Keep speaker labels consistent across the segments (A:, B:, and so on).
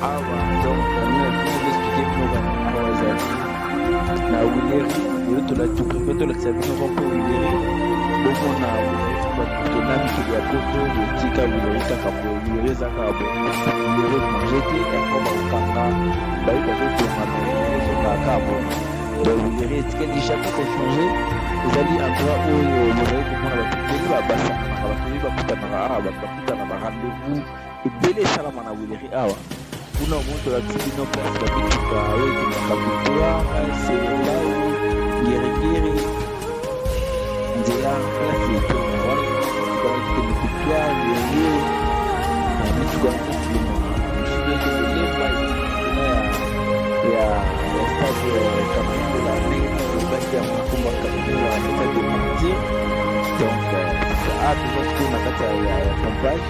A: awa donc nous expliquer bino awa ezali na wileri lelo tolaki tolakisa bino mpo wileri bomona wileri bato tonami toli ya poto botika wileri kaka boye wileri eza kaka boye wileri mange te yango bakokanga bayi bazotonga na wileri ezokaka kaka boye donc wileri etikeli jamais kochange ezali endroit oyo bozali komona bato toli babasanganaka bato oyo bakutanaka awa bato bakutana barendez-vous ebele esalama na wileri awa kuna omuntu olakisi bino place babituka oyo ekendaka butoanga selau ngeringiri nzela place etonga wana ekende butoa ngeringiri na mituka mokilima mosusu ekende lemba ya stade kamanola ndenge obaki yango nakomba kamanola eza de martir donc tozasikoyo na kati ya campagne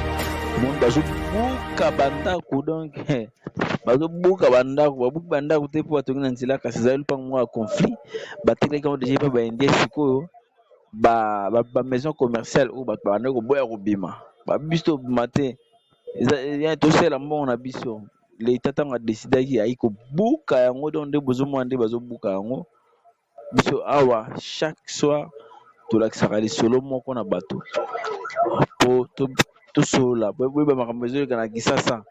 A: monde bazobuka bandako donc bazobuka bandako babuki bandako te mpo batongi na nzela kasi ezali mpango moko ya conflit bateleki yango deja mpe baindie sikoyo bamaison commerciale oyo bato babandaki koboya kobima babiso tobima te tosala mbongo na biso leta ntango adesidaki ayi kobuka yango donc nde bozomona nde bazobuka yango biso awa chaque soir tolakisaka lisolo moko na bato po tosolola boyeba makambo ezoyoka na kisasa